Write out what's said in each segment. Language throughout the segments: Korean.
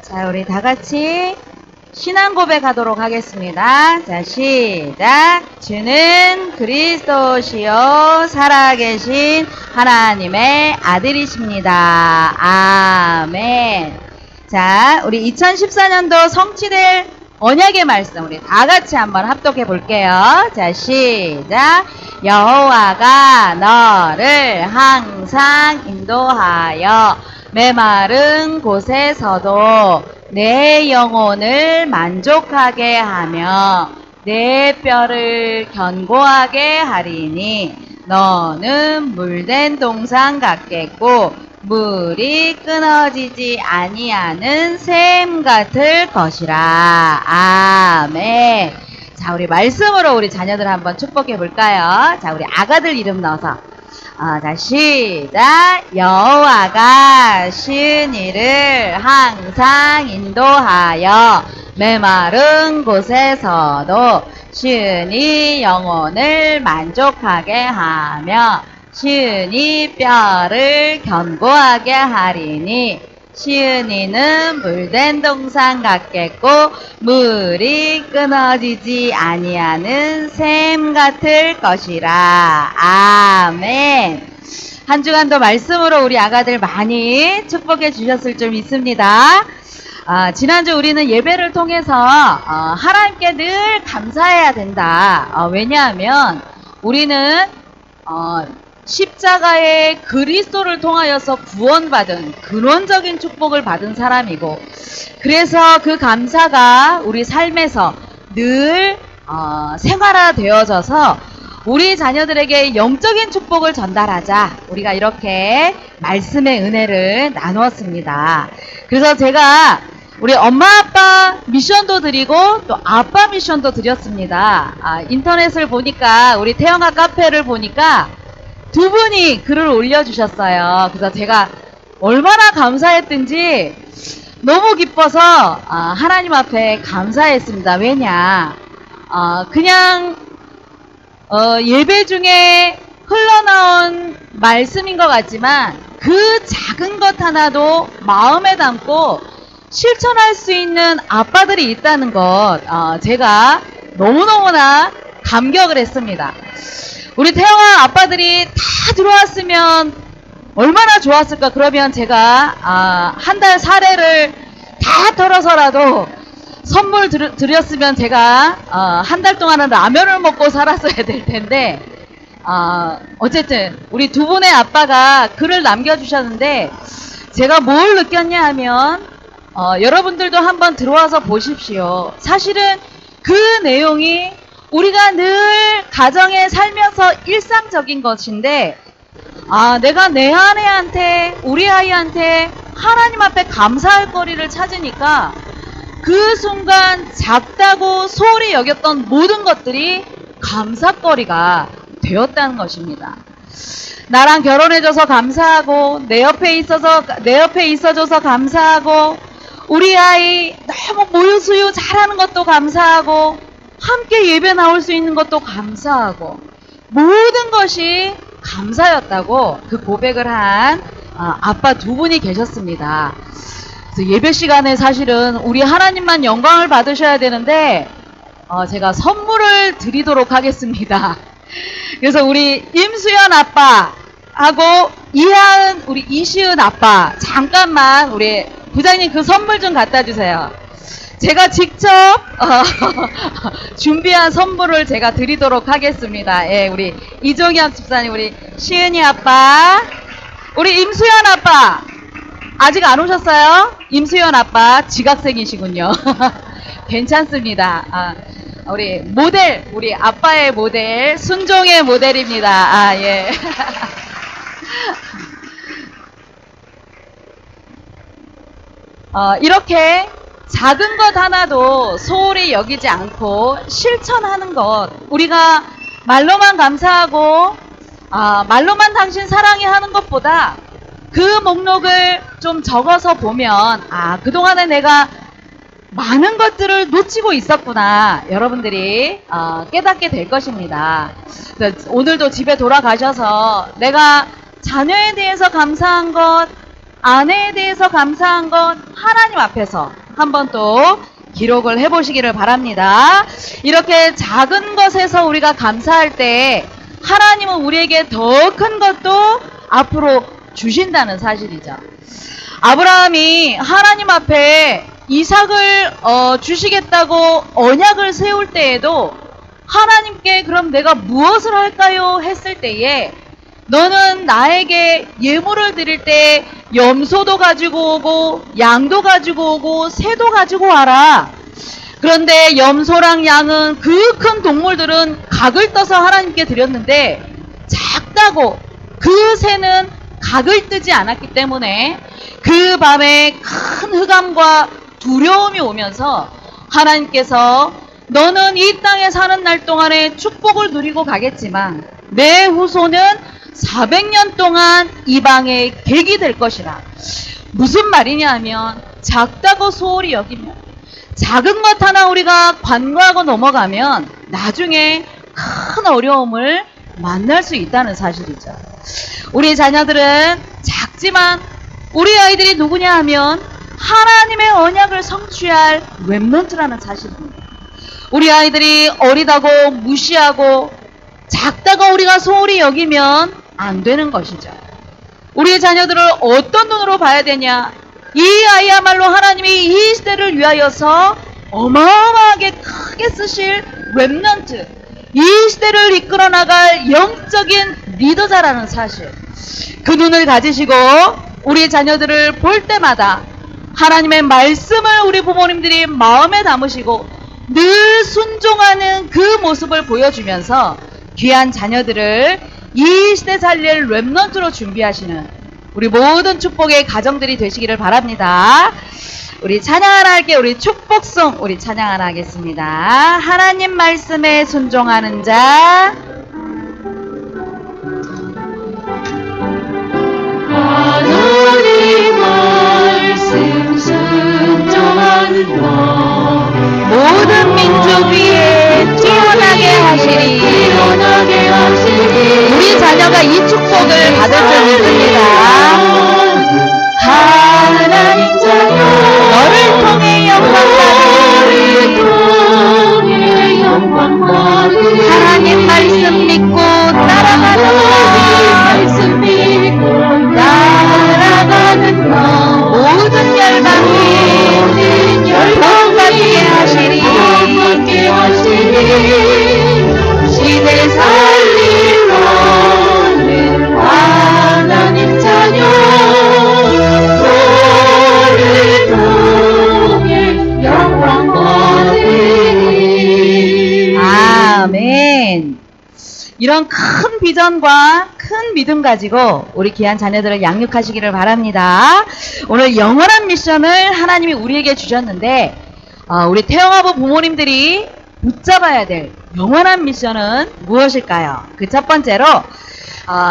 자, 우리 다 같이 신앙 고백하도록 하겠습니다. 자, 시작. 주는 그리스도시요 살아계신 하나님의 아들이십니다. 아멘. 자, 우리 2014년도 성취될 언약의 말씀 우리 다 같이 한번 합독해 볼게요. 자, 시작. 여호와가 너를 항상 인도하여 메마른 곳에서도 내 영혼을 만족하게 하며 내 뼈를 견고하게 하리니 너는 물된 동산 같겠고 물이 끊어지지 아니하는 샘 같을 것이라. 아멘. 자, 우리 말씀으로 우리 자녀들 한번 축복해 볼까요? 자, 우리 아가들 이름 넣어서 자, 시작. 여호와가 쉬운 이를 항상 인도하여 메마른 곳에서도 쉬운이 영혼을 만족하게 하며 쉬운이 뼈를 견고하게 하리니 쉬운이는 물된 동산 같겠고 물이 끊어지지 아니하는 샘 같을 것이라. 아멘. 한 주간도 말씀으로 우리 아가들 많이 축복해 주셨을 줄 믿습니다. 지난주 우리는 예배를 통해서 하나님께 늘 감사해야 된다. 왜냐하면 우리는 십자가의 그리스도를 통하여서 구원받은 근원적인 축복을 받은 사람이고, 그래서 그 감사가 우리 삶에서 늘 생활화되어져서 우리 자녀들에게 영적인 축복을 전달하자, 우리가 이렇게 말씀의 은혜를 나누었습니다. 그래서 제가 우리 엄마 아빠 미션도 드리고 또 아빠 미션도 드렸습니다. 인터넷을 보니까, 우리 태영아 카페를 보니까 두 분이 글을 올려주셨어요. 그래서 제가 얼마나 감사했든지 너무 기뻐서 하나님 앞에 감사했습니다. 왜냐, 그냥 예배 중에 흘러나온 말씀인 것 같지만 그 작은 것 하나도 마음에 담고 실천할 수 있는 아빠들이 있다는 것, 제가 너무너무나 감격을 했습니다. 우리 태영아 아빠들이 다 들어왔으면 얼마나 좋았을까. 그러면 제가 한 달 사례를 다 털어서라도 선물 드렸으면 제가 한 달 동안은 라면을 먹고 살았어야 될 텐데, 어쨌든 우리 두 분의 아빠가 글을 남겨주셨는데 제가 뭘 느꼈냐 하면 여러분들도 한번 들어와서 보십시오. 사실은 그 내용이 우리가 늘 가정에 살면서 일상적인 것인데, 내가 내 아내한테, 우리 아이한테 하나님 앞에 감사할 거리를 찾으니까 그 순간 작다고 소홀히 여겼던 모든 것들이 감사거리가 되었다는 것입니다. 나랑 결혼해줘서 감사하고, 내 옆에 있어줘서 감사하고, 우리 아이 너무 모유수유 잘하는 것도 감사하고, 함께 예배 나올 수 있는 것도 감사하고, 모든 것이 감사였다고 그 고백을 한 아빠 두 분이 계셨습니다. 그래서 예배 시간에 사실은 우리 하나님만 영광을 받으셔야 되는데 제가 선물을 드리도록 하겠습니다. 그래서 우리 임수연 아빠하고 이하은, 우리 이시은 아빠, 잠깐만 우리 부장님 그 선물 좀 갖다 주세요. 제가 직접 준비한 선물을 제가 드리도록 하겠습니다. 예, 우리 이종혁 집사님, 우리 시은이 아빠, 우리 임수연 아빠 아직 안 오셨어요? 임수연 아빠 지각생이시군요. 괜찮습니다. 우리 모델, 우리 아빠의 모델, 순종의 모델입니다. 예. 이렇게 작은 것 하나도 소홀히 여기지 않고 실천하는 것, 우리가 말로만 감사하고 말로만 당신 사랑해 하는 것보다 그 목록을 좀 적어서 보면 그동안에 내가 많은 것들을 놓치고 있었구나, 여러분들이 깨닫게 될 것입니다. 오늘도 집에 돌아가셔서 내가 자녀에 대해서 감사한 것, 아내에 대해서 감사한 건 하나님 앞에서 한번 또 기록을 해보시기를 바랍니다. 이렇게 작은 것에서 우리가 감사할 때 하나님은 우리에게 더 큰 것도 앞으로 주신다는 사실이죠. 아브라함이 하나님 앞에 이삭을 주시겠다고 언약을 세울 때에도 하나님께 그럼 내가 무엇을 할까요? 했을 때에 너는 나에게 예물을 드릴 때 염소도 가지고 오고 양도 가지고 오고 새도 가지고 와라. 그런데 염소랑 양은 그 큰 동물들은 각을 떠서 하나님께 드렸는데 작다고 그 새는 각을 뜨지 않았기 때문에 그 밤에 큰 흑암과 두려움이 오면서 하나님께서 너는 이 땅에 사는 날 동안에 축복을 누리고 가겠지만 내 후손은 400년 동안 이방의 객이 될 것이라. 무슨 말이냐 하면 작다고 소홀히 여기면 작은 것 하나 우리가 관과하고 넘어가면 나중에 큰 어려움을 만날 수 있다는 사실이죠. 우리 자녀들은 작지만 우리 아이들이 누구냐 하면 하나님의 언약을 성취할 렘넌트라는 사실입니다. 우리 아이들이 어리다고 무시하고 작다고 우리가 소홀히 여기면 안 되는 것이죠. 우리 자녀들을 어떤 눈으로 봐야 되냐? 이 아이야말로 하나님이 이 시대를 위하여서 어마어마하게 크게 쓰실 렘넌트, 이 시대를 이끌어 나갈 영적인 리더자라는 사실, 그 눈을 가지시고 우리 자녀들을 볼 때마다 하나님의 말씀을 우리 부모님들이 마음에 담으시고 늘 순종하는 그 모습을 보여주면서 귀한 자녀들을 이 시대 살릴 렘넌트로 준비하시는 우리 모든 축복의 가정들이 되시기를 바랍니다. 우리 찬양 하나 할게요. 우리 축복송 우리 찬양 하나 하겠습니다. 하나님 말씀에 순종하는 자, 하나님 말씀 순종하는 자, 모든 민족 위에 뛰어나게 하시리. 우리 자녀가 이 축복을 받을 줄 믿습니다. 하나님 자녀, 너를 통해 영광 받으리. 하나님 말씀 믿고 따라가는 것, 모든 열방이 복받게 하시리. 시대 살리는 하나님 자녀, 너를 통해 영광 받으리. 아멘. 이런 큰 비전과 큰 믿음 가지고 우리 귀한 자녀들을 양육하시기를 바랍니다. 오늘 영원한 미션을 하나님이 우리에게 주셨는데 우리 태영아부 부모님들이 붙잡아야 될 영원한 미션은 무엇일까요? 그 첫 번째로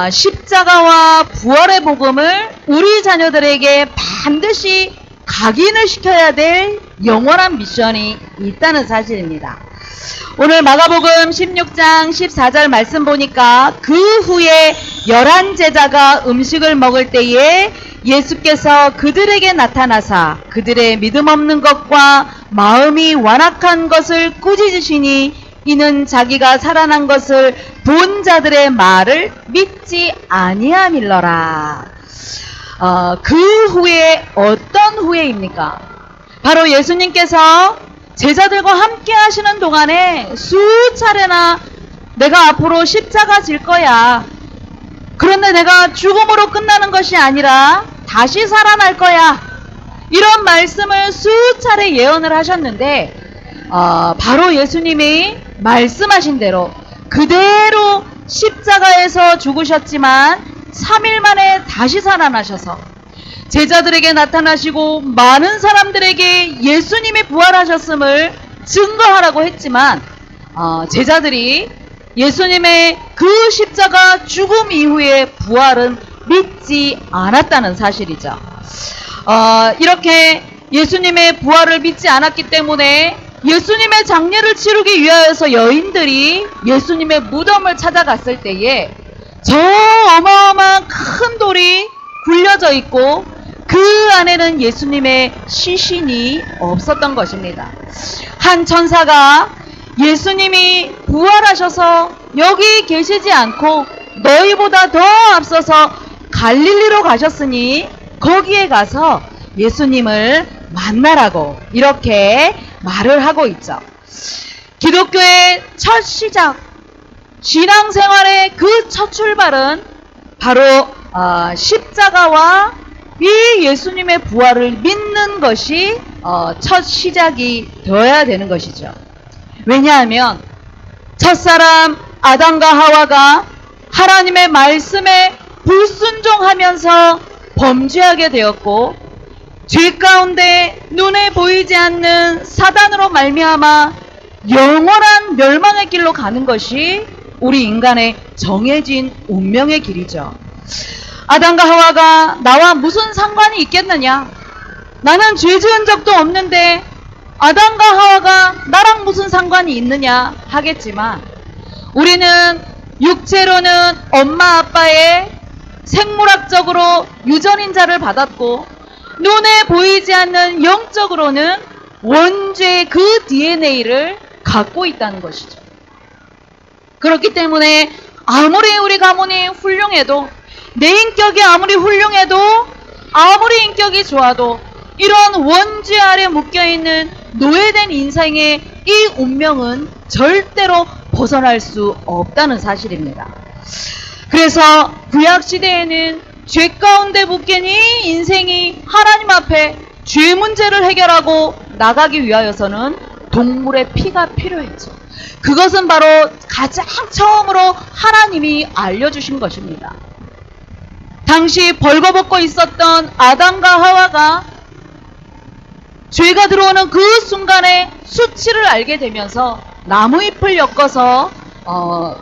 십자가와 부활의 복음을 우리 자녀들에게 반드시 각인을 시켜야 될 영원한 미션이 있다는 사실입니다. 오늘 마가복음 16장 14절 말씀 보니까 그 후에 11제자가 음식을 먹을 때에 예수께서 그들에게 나타나사 그들의 믿음 없는 것과 마음이 완악한 것을 꾸짖으시니 이는 자기가 살아난 것을 본 자들의 말을 믿지 아니함일러라. 그 후에 어떤 후에입니까? 바로 예수님께서 제자들과 함께 하시는 동안에 수차례나 내가 앞으로 십자가 질 거야. 그런데 내가 죽음으로 끝나는 것이 아니라 다시 살아날 거야. 이런 말씀을 수차례 예언을 하셨는데 바로 예수님이 말씀하신 대로 그대로 십자가에서 죽으셨지만 3일 만에 다시 살아나셔서 제자들에게 나타나시고 많은 사람들에게 예수님이 부활하셨음을 증거하라고 했지만 제자들이 예수님의 그 십자가 죽음 이후의 부활은 믿지 않았다는 사실이죠. 이렇게 예수님의 부활을 믿지 않았기 때문에 예수님의 장례를 치르기 위하여서 여인들이 예수님의 무덤을 찾아갔을 때에 저 어마어마한 큰 돌이 굴려져 있고 그 그 안에는 예수님의 시신이 없었던 것입니다. 한 천사가 예수님이 부활하셔서 여기 계시지 않고 너희보다 더 앞서서 갈릴리로 가셨으니 거기에 가서 예수님을 만나라고 이렇게 말을 하고 있죠. 기독교의 첫 시작, 신앙생활의 그 첫 출발은 바로 십자가와 이 예수님의 부활을 믿는 것이 첫 시작이 되어야 되는 것이죠. 왜냐하면 첫사람 아담과 하와가 하나님의 말씀에 불순종하면서 범죄하게 되었고, 죄 가운데 눈에 보이지 않는 사단으로 말미암아 영원한 멸망의 길로 가는 것이 우리 인간의 정해진 운명의 길이죠. 아담과 하와가 나와 무슨 상관이 있겠느냐? 나는 죄 지은 적도 없는데 아담과 하와가 나랑 무슨 상관이 있느냐 하겠지만, 우리는 육체로는 엄마 아빠의 생물학적으로 유전인자를 받았고, 눈에 보이지 않는 영적으로는 원죄의 그 DNA를 갖고 있다는 것이죠. 그렇기 때문에 아무리 우리 가문이 훌륭해도, 내 인격이 아무리 훌륭해도, 아무리 인격이 좋아도 이런 원죄 아래 묶여있는 노예된 인생의 이 운명은 절대로 벗어날 수 없다는 사실입니다. 그래서 구약시대에는 죄 가운데 묶인 이 인생이 하나님 앞에 죄 문제를 해결하고 나가기 위하여서는 동물의 피가 필요했죠. 그것은 바로 가장 처음으로 하나님이 알려주신 것입니다. 당시 벌거벗고 있었던 아담과 하와가 죄가 들어오는 그 순간에 수치를 알게 되면서 나무잎을 엮어서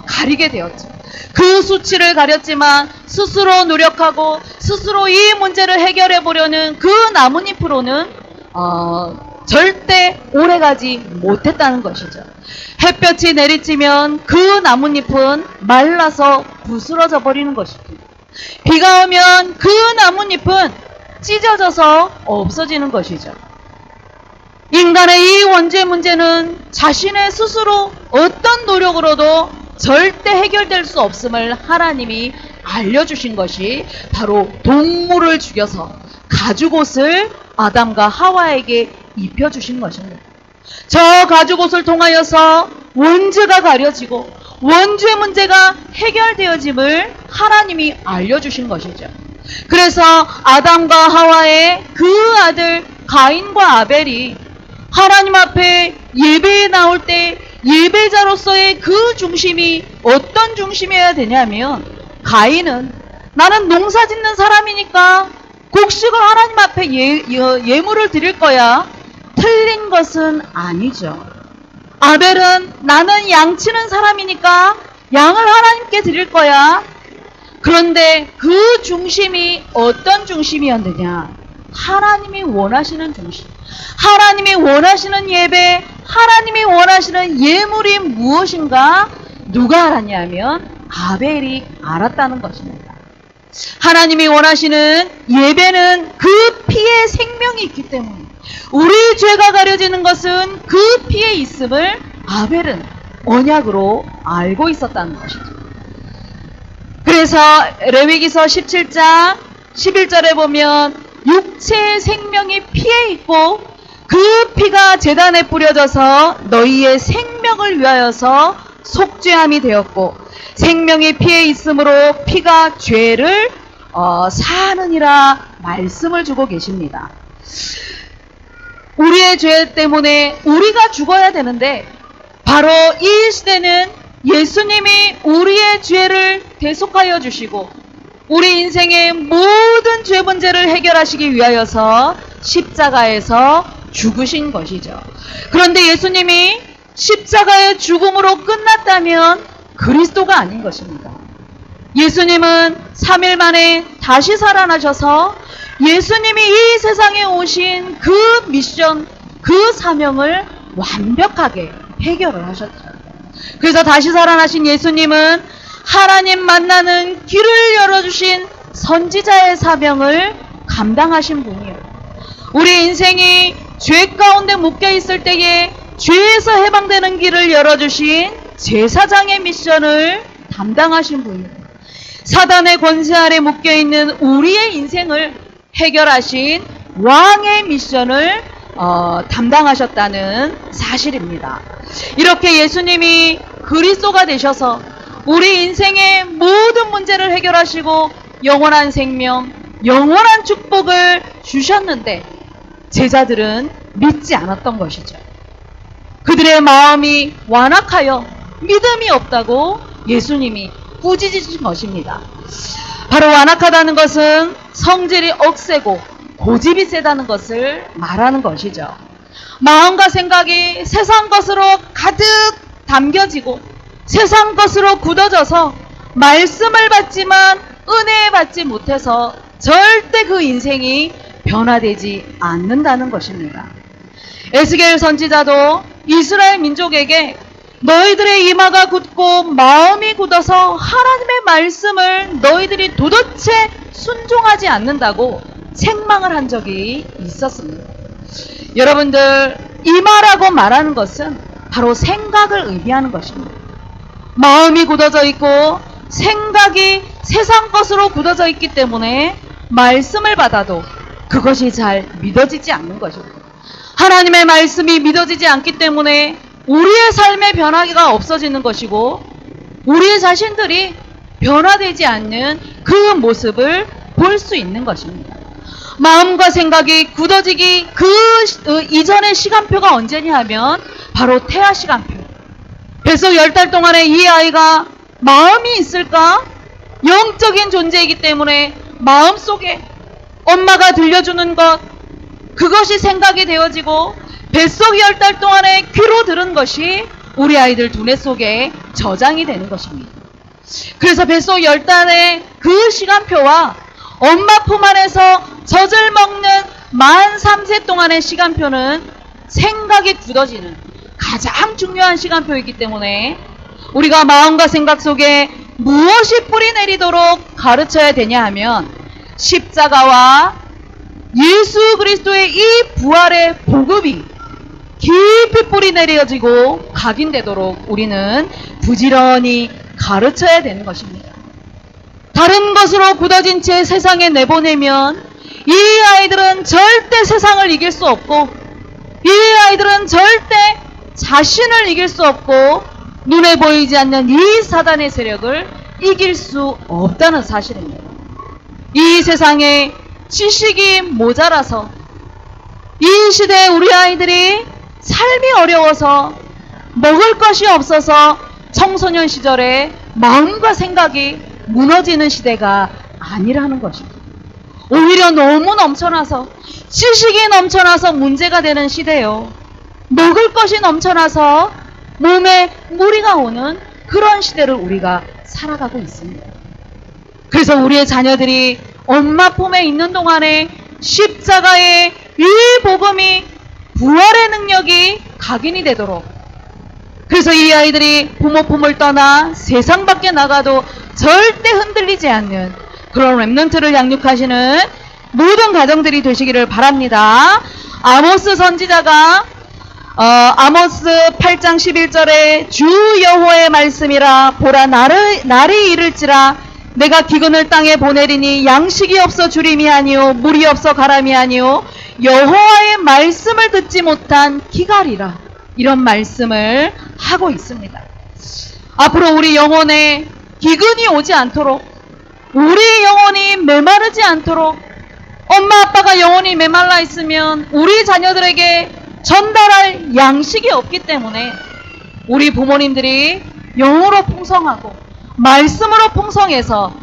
가리게 되었죠. 그 수치를 가렸지만 스스로 노력하고 스스로 이 문제를 해결해 보려는 그 나뭇잎으로는 절대 오래가지 못했다는 것이죠. 햇볕이 내리쬐면 그 나뭇잎은 말라서 부스러져 버리는 것입니다. 비가 오면 그 나뭇잎은 찢어져서 없어지는 것이죠. 인간의 이 원죄 문제는 자신의 스스로 어떤 노력으로도 절대 해결될 수 없음을 하나님이 알려주신 것이 바로 동물을 죽여서 가죽옷을 아담과 하와에게 입혀주신 것입니다. 저 가죽옷을 통하여서 원죄가 가려지고 원죄 문제가 해결되어짐을 하나님이 알려주신 것이죠. 그래서 아담과 하와의 그 아들 가인과 아벨이 하나님 앞에 예배에 나올 때 예배자로서의 그 중심이 어떤 중심이어야 되냐면, 가인은 나는 농사 짓는 사람이니까 곡식을 하나님 앞에 예물을 드릴 거야. 틀린 것은 아니죠. 아벨은 나는 양 치는 사람이니까 양을 하나님께 드릴 거야. 그런데 그 중심이 어떤 중심이었느냐? 하나님이 원하시는 중심, 하나님이 원하시는 예배, 하나님이 원하시는 예물이 무엇인가 누가 알았냐면 아벨이 알았다는 것입니다. 하나님이 원하시는 예배는 그 피에 생명이 있기 때문에, 우리 죄가 가려지는 것은 그 피에 있음을 아벨은 언약으로 알고 있었다는 것이죠. 그래서 레위기서 17장 11절에 보면 육체의 생명이 피에 있고 그 피가 제단에 뿌려져서 너희의 생명을 위하여서 속죄함이 되었고, 생명이 피에 있으므로 피가 죄를 사하느니라 말씀을 주고 계십니다. 우리의 죄 때문에 우리가 죽어야 되는데, 바로 이 시대는 예수님이 우리의 죄를 대속하여 주시고 우리 인생의 모든 죄 문제를 해결하시기 위하여서 십자가에서 죽으신 것이죠. 그런데 예수님이 십자가의 죽음으로 끝났다면 그리스도가 아닌 것입니다. 예수님은 3일 만에 다시 살아나셔서 예수님이 이 세상에 오신 그 미션, 그 사명을 완벽하게 해결을 하셨죠. 그래서 다시 살아나신 예수님은 하나님 만나는 길을 열어주신 선지자의 사명을 감당하신 분이에요. 우리 인생이 죄 가운데 묶여 있을 때에 죄에서 해방되는 길을 열어주신 제사장의 미션을 담당하신 분이에요. 사단의 권세 아래 묶여 있는 우리의 인생을 해결하신 왕의 미션을 담당하셨다는 사실입니다. 이렇게 예수님이 그리스도가 되셔서 우리 인생의 모든 문제를 해결하시고 영원한 생명, 영원한 축복을 주셨는데 제자들은 믿지 않았던 것이죠. 그들의 마음이 완악하여 믿음이 없다고 예수님이 꾸짖으신 것입니다. 바로 완악하다는 것은 성질이 억세고 고집이 세다는 것을 말하는 것이죠. 마음과 생각이 세상 것으로 가득 담겨지고 세상 것으로 굳어져서 말씀을 받지만 은혜 받지 못해서 절대 그 인생이 변화되지 않는다는 것입니다. 에스겔 선지자도 이스라엘 민족에게 너희들의 이마가 굳고 마음이 굳어서 하나님의 말씀을 너희들이 도대체 순종하지 않는다고 책망을 한 적이 있었습니다. 여러분들, 이마라고 말하는 것은 바로 생각을 의미하는 것입니다. 마음이 굳어져 있고 생각이 세상 것으로 굳어져 있기 때문에 말씀을 받아도 그것이 잘 믿어지지 않는 것입니다. 하나님의 말씀이 믿어지지 않기 때문에 우리의 삶의 변화가 없어지는 것이고 우리 자신들이 변화되지 않는 그 모습을 볼 수 있는 것입니다. 마음과 생각이 굳어지기 그 이전의 시간표가 언제냐 하면 바로 태아 시간표. 뱃속 10달 동안에 이 아이가 마음이 있을까? 영적인 존재이기 때문에 마음속에 엄마가 들려주는 것, 그것이 생각이 되어지고 뱃속 10달 동안에 귀로 들은 것이 우리 아이들 두뇌 속에 저장이 되는 것입니다. 그래서 뱃속 10달의 그 시간표와 엄마 품 안에서 젖을 먹는 만 3세 동안의 시간표는 생각이 굳어지는 가장 중요한 시간표이기 때문에 우리가 마음과 생각 속에 무엇이 뿌리 내리도록 가르쳐야 되냐 하면 십자가와 예수 그리스도의 이 부활의 복음이 깊이 뿌리 내려지고 각인되도록 우리는 부지런히 가르쳐야 되는 것입니다. 다른 것으로 굳어진 채 세상에 내보내면 이 아이들은 절대 세상을 이길 수 없고 이 아이들은 절대 자신을 이길 수 없고 눈에 보이지 않는 이 사단의 세력을 이길 수 없다는 사실입니다. 이 세상에 지식이 모자라서 이 시대에 우리 아이들이 삶이 어려워서 먹을 것이 없어서 청소년 시절에 마음과 생각이 무너지는 시대가 아니라는 것입니다. 오히려 너무 넘쳐나서 지식이 넘쳐나서 문제가 되는 시대요. 먹을 것이 넘쳐나서 몸에 무리가 오는 그런 시대를 우리가 살아가고 있습니다. 그래서 우리의 자녀들이 엄마 품에 있는 동안에 십자가의 이 복음이 부활의 능력이 각인이 되도록, 그래서 이 아이들이 부모 품을 떠나 세상 밖에 나가도 절대 흔들리지 않는 그런 렘넌트를 양육하시는 모든 가정들이 되시기를 바랍니다. 아모스 선지자가 아모스 8장 11절에 주 여호와의 말씀이라 보라 날이 이를지라 내가 기근을 땅에 보내리니 양식이 없어 주림이 아니요 물이 없어 가람이 아니요 여호와의 말씀을 듣지 못한 기갈이라, 이런 말씀을 하고 있습니다. 앞으로 우리 영혼에 기근이 오지 않도록, 우리 영혼이 메마르지 않도록, 엄마 아빠가 영혼이 메말라 있으면 우리 자녀들에게 전달할 양식이 없기 때문에 우리 부모님들이 영으로 풍성하고 말씀으로 풍성해서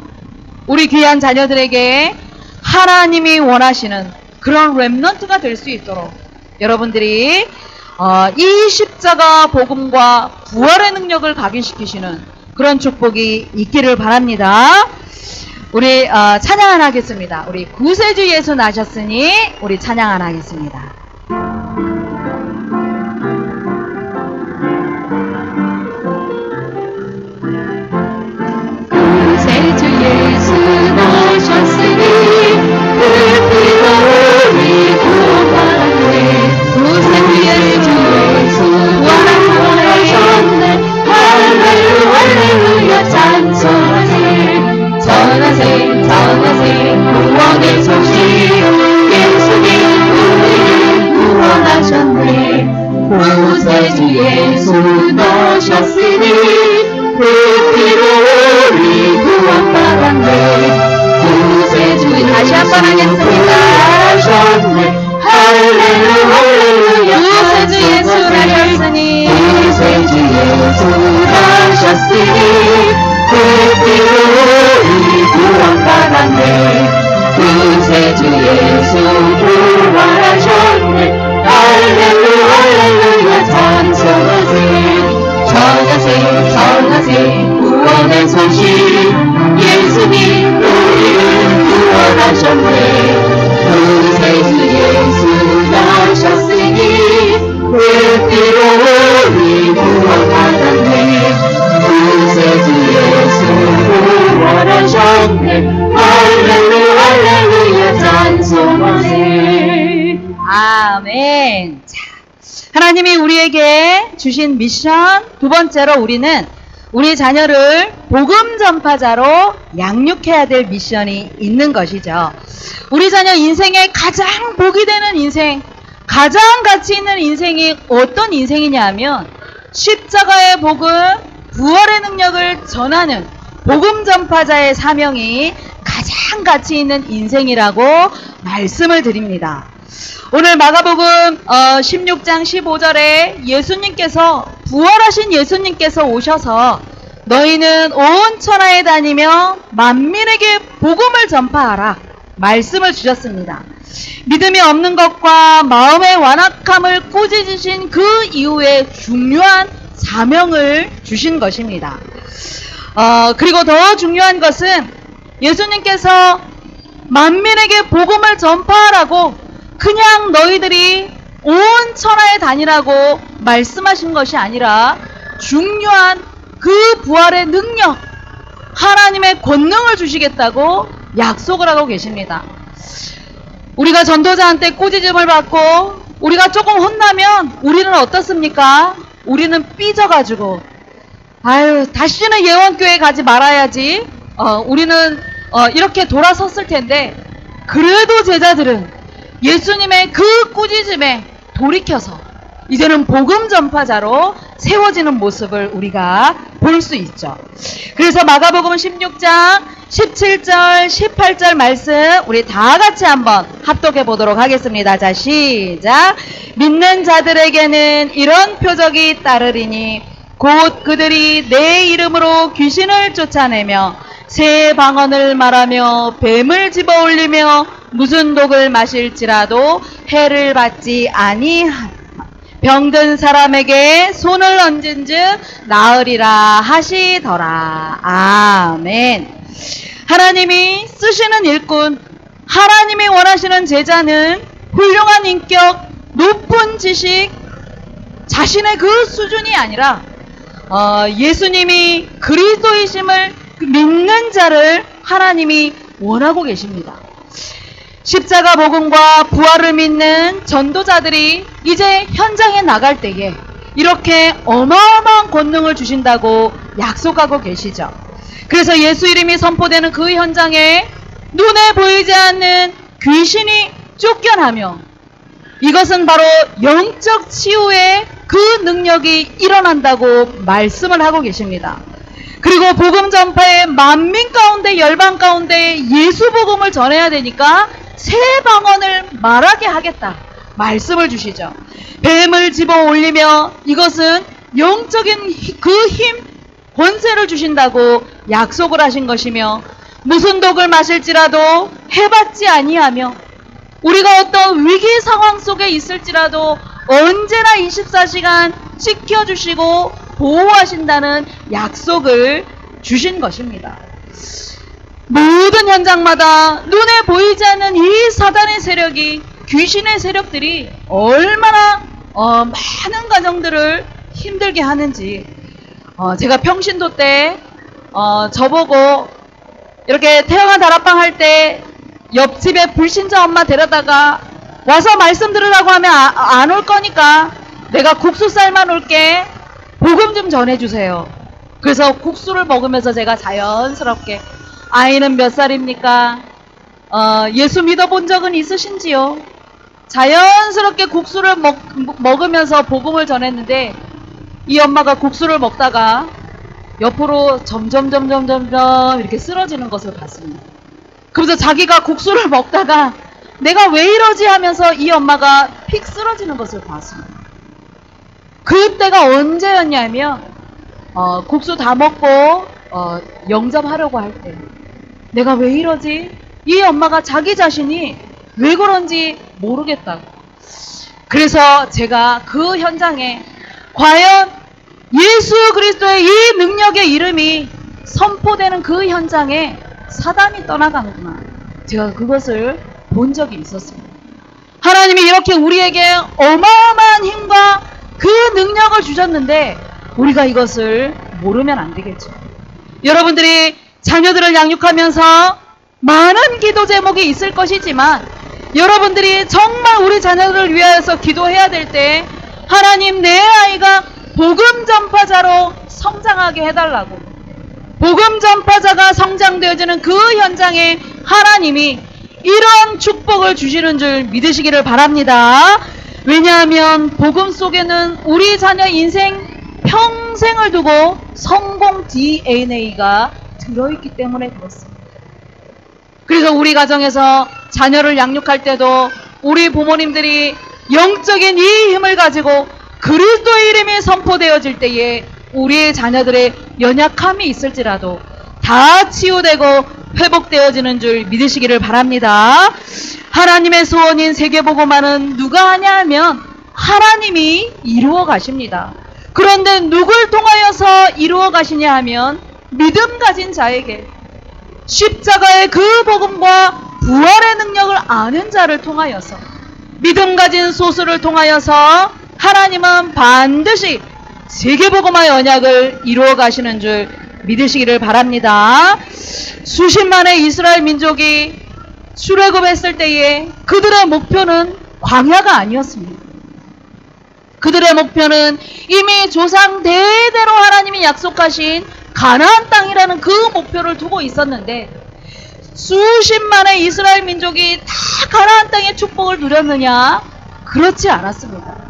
우리 귀한 자녀들에게 하나님이 원하시는 그런 렘넌트가 될 수 있도록 여러분들이 이 십자가 복음과 부활의 능력을 각인시키시는 그런 축복이 있기를 바랍니다. 우리 찬양 하나 하겠습니다. 우리 구세주 예수 나셨으니 우리 찬양 하나 하겠습니다. 구세주 예수 나셨으니 그 예수 넣으셨으니 그 피로 우리 구원받았네. 구세주 다시 한번 하겠습니다. 할렐루야. 구세주 예수 나셨으니 구세주 예수 나셨으니 그 피로 우리 구원받았네. 구세주 예수 부활하셨네. 할렐루야 찬송하세. 전하세 전하세 구원의 소식. 예수님 우리를 구원하셨네. 구세주 예수 나셨으니 그 피로 우리 구원받았네. 구세주 예수 부활하셨네. 할렐루야 찬송하세. 아멘. 자, 하나님이 우리에게 주신 미션 두 번째로 우리는 우리 자녀를 복음 전파자로 양육해야 될 미션이 있는 것이죠. 우리 자녀 인생에 가장 복이 되는 인생, 가장 가치 있는 인생이 어떤 인생이냐 하면 십자가의 복음, 부활의 능력을 전하는 복음 전파자의 사명이 가장 가치 있는 인생이라고 말씀을 드립니다. 오늘 마가복음 16장 15절에 예수님께서 부활하신 예수님께서 오셔서 너희는 온 천하에 다니며 만민에게 복음을 전파하라 말씀을 주셨습니다. 믿음이 없는 것과 마음의 완악함을 꾸짖으신 그 이후에 중요한 사명을 주신 것입니다. 그리고 더 중요한 것은 예수님께서 만민에게 복음을 전파하라고 그냥 너희들이 온 천하에 다니라고 말씀하신 것이 아니라 중요한 그 부활의 능력, 하나님의 권능을 주시겠다고 약속을 하고 계십니다. 우리가 전도자한테 꾸짖음을 받고 우리가 조금 혼나면 우리는 어떻습니까? 우리는 삐져가지고 아유 다시는 예원교회 가지 말아야지. 우리는 이렇게 돌아섰을 텐데 그래도 제자들은 예수님의 그 꾸짖음에 돌이켜서 이제는 복음 전파자로 세워지는 모습을 우리가 볼 수 있죠. 그래서 마가복음 16장 17절 18절 말씀 우리 다 같이 한번 합독해 보도록 하겠습니다. 자 시작. 믿는 자들에게는 이런 표적이 따르리니 곧 그들이 내 이름으로 귀신을 쫓아내며 새 방언을 말하며 뱀을 집어올리며 무슨 독을 마실지라도 해를 받지 아니하며 병든 사람에게 손을 얹은 즉 나으리라 하시더라. 아멘. 하나님이 쓰시는 일꾼, 하나님이 원하시는 제자는 훌륭한 인격, 높은 지식, 자신의 그 수준이 아니라 예수님이 그리스도이심을 믿는 자를 하나님이 원하고 계십니다. 십자가 복음과 부활을 믿는 전도자들이 이제 현장에 나갈 때에 이렇게 어마어마한 권능을 주신다고 약속하고 계시죠. 그래서 예수 이름이 선포되는 그 현장에 눈에 보이지 않는 귀신이 쫓겨나며 이것은 바로 영적 치유의 그 능력이 일어난다고 말씀을 하고 계십니다. 그리고 복음 전파의 만민 가운데 열방 가운데 예수 복음을 전해야 되니까 새 방언을 말하게 하겠다 말씀을 주시죠. 뱀을 집어 올리며 이것은 영적인 그 힘, 권세를 주신다고 약속을 하신 것이며 무슨 독을 마실지라도 해받지 아니하며 우리가 어떤 위기 상황 속에 있을지라도 언제나 24시간 지켜주시고 보호하신다는 약속을 주신 것입니다. 모든 현장마다 눈에 보이지 않는 이 사단의 세력이, 귀신의 세력들이 얼마나 많은 가정들을 힘들게 하는지 제가 평신도 때 저보고 이렇게 태영아 다락방 할 때 옆집에 불신자 엄마 데려다가 와서 말씀 들으라고 하면 안 올 거니까 내가 국수 삶아 놓을게, 복음 좀 전해주세요. 그래서 국수를 먹으면서 제가 자연스럽게 아이는 몇 살입니까? 예수 믿어본 적은 있으신지요? 자연스럽게 국수를 먹으면서 복음을 전했는데 이 엄마가 국수를 먹다가 옆으로 점점 이렇게 쓰러지는 것을 봤습니다. 그래서 자기가 국수를 먹다가 내가 왜 이러지 하면서 이 엄마가 픽 쓰러지는 것을 봤습니다. 그때가 언제였냐면 국수 다 먹고 영접하려고 할 때 내가 왜 이러지? 이 엄마가 자기 자신이 왜 그런지 모르겠다고. 그래서 제가 그 현장에 과연 예수 그리스도의 이 능력의 이름이 선포되는 그 현장에 사단이 떠나가는구나. 제가 그것을 본 적이 있었습니다. 하나님이 이렇게 우리에게 어마어마한 힘과 그 능력을 주셨는데 우리가 이것을 모르면 안 되겠죠. 여러분들이 자녀들을 양육하면서 많은 기도 제목이 있을 것이지만 여러분들이 정말 우리 자녀들을 위하여서 기도해야 될 때 하나님 내 아이가 복음 전파자로 성장하게 해달라고, 복음 전파자가 성장되어지는 그 현장에 하나님이 이런 축복을 주시는 줄 믿으시기를 바랍니다. 왜냐하면 복음 속에는 우리 자녀 인생 평생을 두고 성공 DNA가 들어있기 때문에 그렇습니다. 그래서 우리 가정에서 자녀를 양육할 때도 우리 부모님들이 영적인 이 힘을 가지고 그리스도의 이름이 선포되어질 때에 우리의 자녀들의 연약함이 있을지라도 다 치유되고 회복되어지는 줄 믿으시기를 바랍니다. 하나님의 소원인 세계복음화는 누가 하냐 하면 하나님이 이루어 가십니다. 그런데 누굴 통하여서 이루어 가시냐 하면 믿음 가진 자에게, 십자가의 그 복음과 부활의 능력을 아는 자를 통하여서, 믿음 가진 소수를 통하여서 하나님은 반드시 세계복음화의 언약을 이루어 가시는 줄 믿으시기를 바랍니다. 수십만의 이스라엘 민족이 출애굽했을 때에 그들의 목표는 광야가 아니었습니다. 그들의 목표는 이미 조상 대대로 하나님이 약속하신 가나안 땅이라는 그 목표를 두고 있었는데 수십만의 이스라엘 민족이 다 가나안 땅의 축복을 누렸느냐? 그렇지 않았습니다.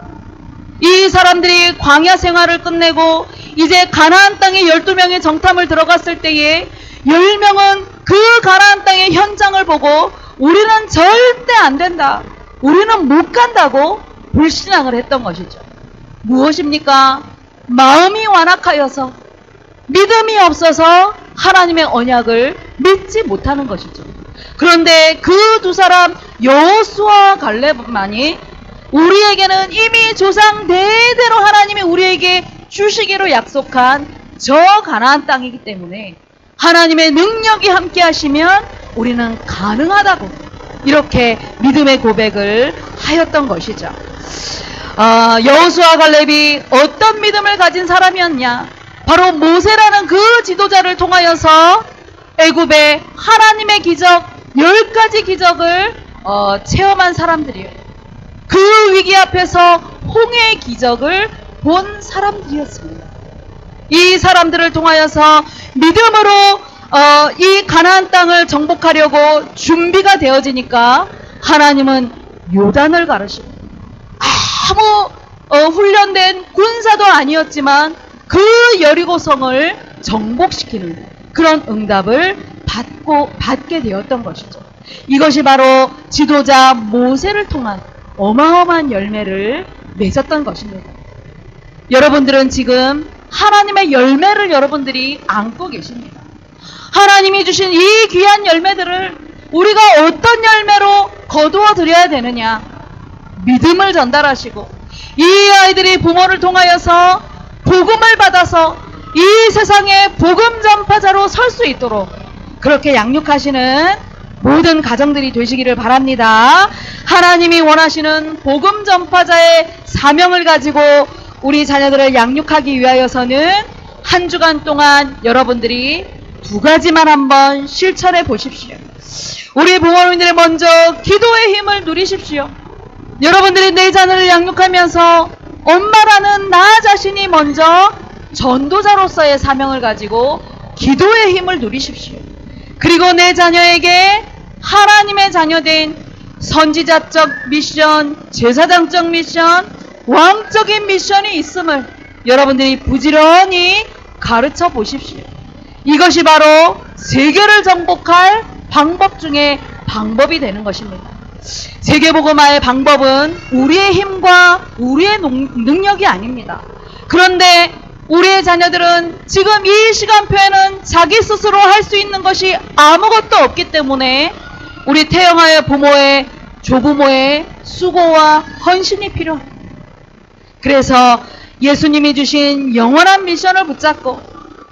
이 사람들이 광야 생활을 끝내고 이제 가나안 땅에 12명의 정탐을 들어갔을 때에 10명은 그 가나안 땅의 현장을 보고 우리는 절대 안 된다, 우리는 못 간다고 불신앙을 했던 것이죠. 무엇입니까? 마음이 완악하여서, 믿음이 없어서 하나님의 언약을 믿지 못하는 것이죠. 그런데 그 두 사람 여호수아와 갈렙만이 우리에게는 이미 조상 대대로 하나님이 우리에게 주시기로 약속한 저 가나안 땅이기 때문에 하나님의 능력이 함께 하시면 우리는 가능하다고 이렇게 믿음의 고백을 하였던 것이죠. 여호수아 갈렙이 어떤 믿음을 가진 사람이었냐? 바로 모세라는 그 지도자를 통하여서 애굽의 하나님의 기적 10가지 기적을 체험한 사람들이에요. 그 위기 앞에서 홍해의 기적을 본 사람들이었습니다. 이 사람들을 통하여서 믿음으로 이 가나안 땅을 정복하려고 준비가 되어지니까 하나님은 요단을 가르시고 아무 훈련된 군사도 아니었지만 그 여리고성을 정복시키는 그런 응답을 받게 되었던 것이죠. 이것이 바로 지도자 모세를 통한 어마어마한 열매를 맺었던 것입니다. 여러분들은 지금 하나님의 열매를 여러분들이 안고 계십니다. 하나님이 주신 이 귀한 열매들을 우리가 어떤 열매로 거두어 드려야 되느냐? 믿음을 전달하시고 이 아이들이 부모를 통하여서 복음을 받아서 이 세상의 복음 전파자로 설 수 있도록 그렇게 양육하시는 모든 가정들이 되시기를 바랍니다. 하나님이 원하시는 복음 전파자의 사명을 가지고 우리 자녀들을 양육하기 위하여서는 한 주간 동안 여러분들이 두 가지만 한번 실천해 보십시오. 우리 부모님들이 먼저 기도의 힘을 누리십시오. 여러분들이 내 자녀를 양육하면서 엄마라는 나 자신이 먼저 전도자로서의 사명을 가지고 기도의 힘을 누리십시오. 그리고 내 자녀에게 하나님의 자녀된 선지자적 미션, 제사장적 미션, 왕적인 미션이 있음을 여러분들이 부지런히 가르쳐 보십시오. 이것이 바로 세계를 정복할 방법 중에 방법이 되는 것입니다. 세계복음화의 방법은 우리의 힘과 우리의 능력이 아닙니다. 그런데 우리의 자녀들은 지금 이 시간표에는 자기 스스로 할 수 있는 것이 아무것도 없기 때문에 우리 태영아의 부모의 조부모의 수고와 헌신이 필요합니다. 그래서 예수님이 주신 영원한 미션을 붙잡고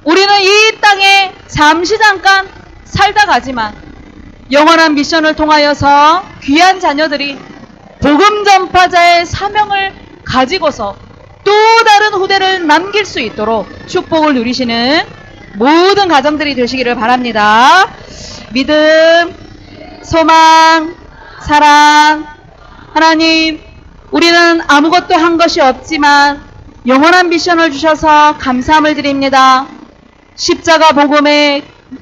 우리는 이 땅에 잠시 잠깐 살다 가지만 영원한 미션을 통하여서 귀한 자녀들이 복음 전파자의 사명을 가지고서 또 다른 후대를 남길 수 있도록 축복을 누리시는 모든 가정들이 되시기를 바랍니다. 믿음, 소망, 사랑. 하나님, 우리는 아무것도 한 것이 없지만 영원한 미션을 주셔서 감사함을 드립니다. 십자가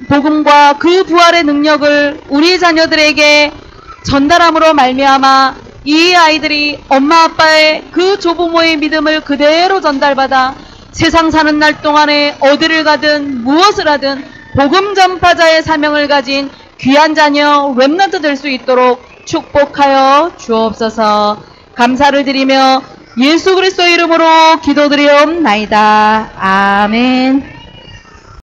복음과 그 부활의 능력을 우리 자녀들에게 전달함으로 말미암아 이 아이들이 엄마 아빠의 그 조부모의 믿음을 그대로 전달받아 세상 사는 날 동안에 어디를 가든 무엇을 하든 복음 전파자의 사명을 가진 귀한 자녀 렘넌트 될 수 있도록 축복하여 주옵소서. 감사를 드리며 예수 그리스도 이름으로 기도드리옵나이다. 아멘.